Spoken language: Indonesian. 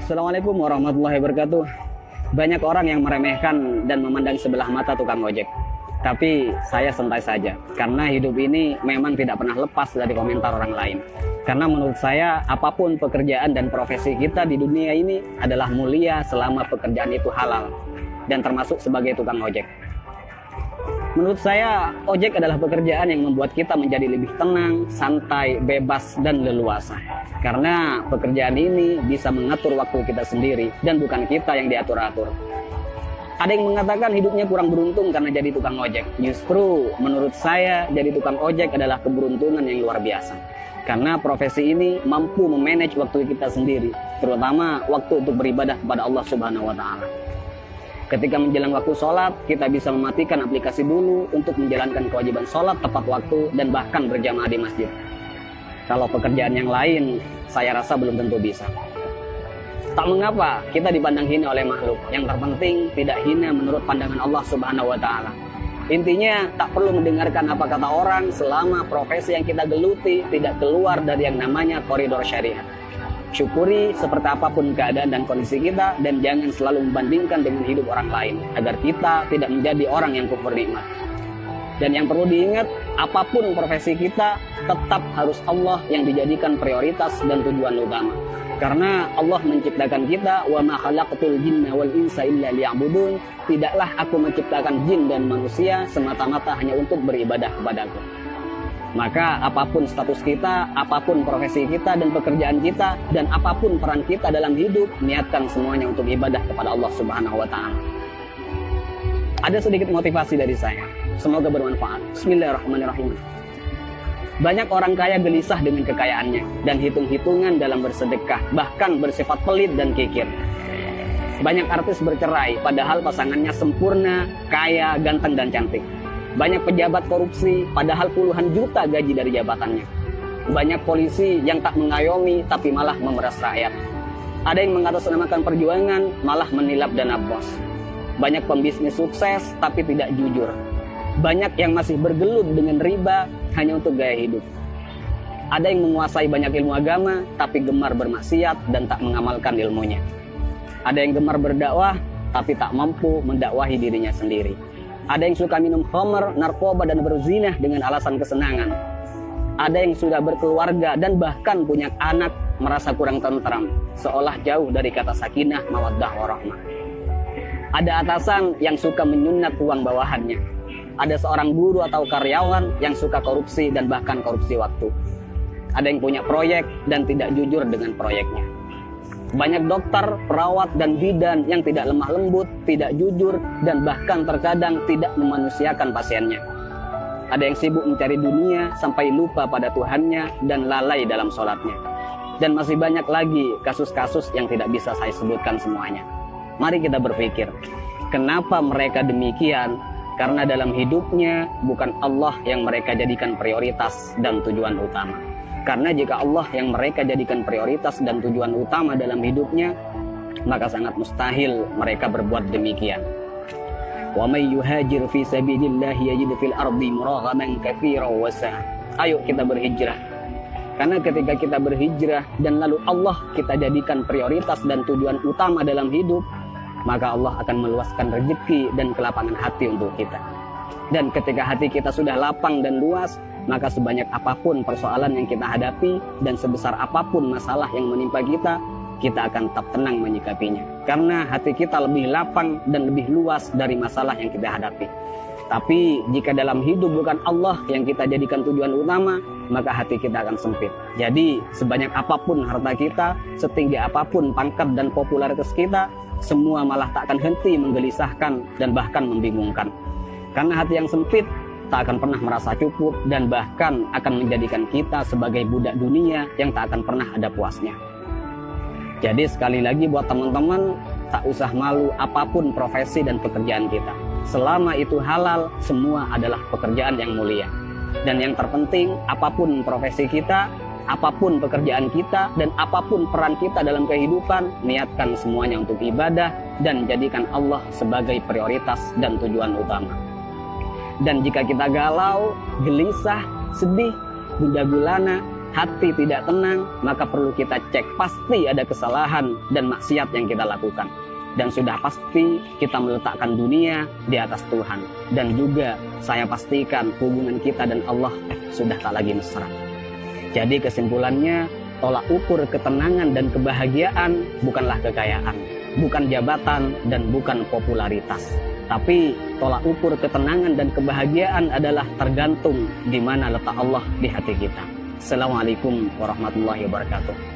Assalamualaikum warahmatullahi wabarakatuh. Banyak orang yang meremehkan dan memandang sebelah mata tukang ojek. Tapi saya santai saja, karena hidup ini memang tidak pernah lepas dari komentar orang lain. Karena menurut saya, apapun pekerjaan dan profesi kita di dunia ini adalah mulia selama pekerjaan itu halal, dan termasuk sebagai tukang ojek. Menurut saya, ojek adalah pekerjaan yang membuat kita menjadi lebih tenang, santai, bebas, dan leluasa. Karena pekerjaan ini bisa mengatur waktu kita sendiri, dan bukan kita yang diatur-atur. Ada yang mengatakan hidupnya kurang beruntung karena jadi tukang ojek. Justru, menurut saya, jadi tukang ojek adalah keberuntungan yang luar biasa. Karena profesi ini mampu memanage waktu kita sendiri, terutama waktu untuk beribadah kepada Allah Subhanahu wa Ta'ala. Ketika menjelang waktu sholat, kita bisa mematikan aplikasi dulu untuk menjalankan kewajiban sholat tepat waktu dan bahkan berjamaah di masjid. Kalau pekerjaan yang lain, saya rasa belum tentu bisa. Tak mengapa kita dipandang hina oleh makhluk. Yang terpenting tidak hina menurut pandangan Allah Subhanahu wa Ta'ala. Intinya tak perlu mendengarkan apa kata orang selama profesi yang kita geluti tidak keluar dari yang namanya koridor syariat. Syukuri seperti apapun keadaan dan kondisi kita, dan jangan selalu membandingkan dengan hidup orang lain agar kita tidak menjadi orang yang kufur nikmat. Dan yang perlu diingat, apapun profesi kita tetap harus Allah yang dijadikan prioritas dan tujuan utama. Karena Allah menciptakan kita, wa ma khalaqtul jinna wal insa illa liya'budun. Tidaklah aku menciptakan jin dan manusia semata-mata hanya untuk beribadah kepadaku. Maka apapun status kita, apapun profesi kita dan pekerjaan kita, dan apapun peran kita dalam hidup, niatkan semuanya untuk ibadah kepada Allah Subhanahu wa Ta'ala. Ada sedikit motivasi dari saya, semoga bermanfaat. Bismillahirrahmanirrahim. Banyak orang kaya gelisah dengan kekayaannya dan hitung-hitungan dalam bersedekah, bahkan bersifat pelit dan kikir. Banyak artis bercerai padahal pasangannya sempurna, kaya, ganteng dan cantik. Banyak pejabat korupsi, padahal puluhan juta gaji dari jabatannya. Banyak polisi yang tak mengayomi, tapi malah memeras rakyat. Ada yang mengatasnamakan perjuangan, malah menilap dana bos. Banyak pembisnis sukses, tapi tidak jujur. Banyak yang masih bergelut dengan riba, hanya untuk gaya hidup. Ada yang menguasai banyak ilmu agama, tapi gemar bermaksiat dan tak mengamalkan ilmunya. Ada yang gemar berdakwah, tapi tak mampu mendakwahi dirinya sendiri. Ada yang suka minum khamr, narkoba, dan berzinah dengan alasan kesenangan. Ada yang sudah berkeluarga dan bahkan punya anak merasa kurang tentram, seolah jauh dari kata sakinah, mawaddah, warahmah. Ada atasan yang suka menyunat uang bawahannya. Ada seorang guru atau karyawan yang suka korupsi dan bahkan korupsi waktu. Ada yang punya proyek dan tidak jujur dengan proyeknya. Banyak dokter, perawat, dan bidan yang tidak lemah lembut, tidak jujur, dan bahkan terkadang tidak memanusiakan pasiennya. Ada yang sibuk mencari dunia sampai lupa pada Tuhannya dan lalai dalam sholatnya. Dan masih banyak lagi kasus-kasus yang tidak bisa saya sebutkan semuanya. Mari kita berpikir, kenapa mereka demikian? Karena dalam hidupnya bukan Allah yang mereka jadikan prioritas dan tujuan utama. Karena jika Allah yang mereka jadikan prioritas dan tujuan utama dalam hidupnya, maka sangat mustahil mereka berbuat demikian. Wa may yuhajir fi sabilillah yajid fil ardi muraghaman katsiran wa sa'a. Ayo kita berhijrah. Karena ketika kita berhijrah dan lalu Allah kita jadikan prioritas dan tujuan utama dalam hidup, maka Allah akan meluaskan rezeki dan kelapangan hati untuk kita. Dan ketika hati kita sudah lapang dan luas, maka sebanyak apapun persoalan yang kita hadapi dan sebesar apapun masalah yang menimpa kita, kita akan tetap tenang menyikapinya. Karena hati kita lebih lapang dan lebih luas dari masalah yang kita hadapi. Tapi jika dalam hidup bukan Allah yang kita jadikan tujuan utama, maka hati kita akan sempit. Jadi sebanyak apapun harta kita, setinggi apapun pangkat dan popularitas kita, semua malah tak akan henti menggelisahkan dan bahkan membingungkan. Karena hati yang sempit tak akan pernah merasa cukup dan bahkan akan menjadikan kita sebagai budak dunia yang tak akan pernah ada puasnya. Jadi sekali lagi buat teman-teman, tak usah malu apapun profesi dan pekerjaan kita. Selama itu halal, semua adalah pekerjaan yang mulia. Dan yang terpenting, apapun profesi kita, apapun pekerjaan kita, dan apapun peran kita dalam kehidupan, niatkan semuanya untuk ibadah dan jadikan Allah sebagai prioritas dan tujuan utama. Dan jika kita galau, gelisah, sedih, gundah gulana, hati tidak tenang, maka perlu kita cek. Pasti ada kesalahan dan maksiat yang kita lakukan. Dan sudah pasti kita meletakkan dunia di atas Tuhan. Dan juga saya pastikan hubungan kita dan Allah sudah tak lagi mesra. Jadi kesimpulannya, tolak ukur ketenangan dan kebahagiaan bukanlah kekayaan, bukan jabatan, dan bukan popularitas. Tapi tolak ukur ketenangan dan kebahagiaan adalah tergantung di mana letak Allah di hati kita. Assalamualaikum warahmatullahi wabarakatuh.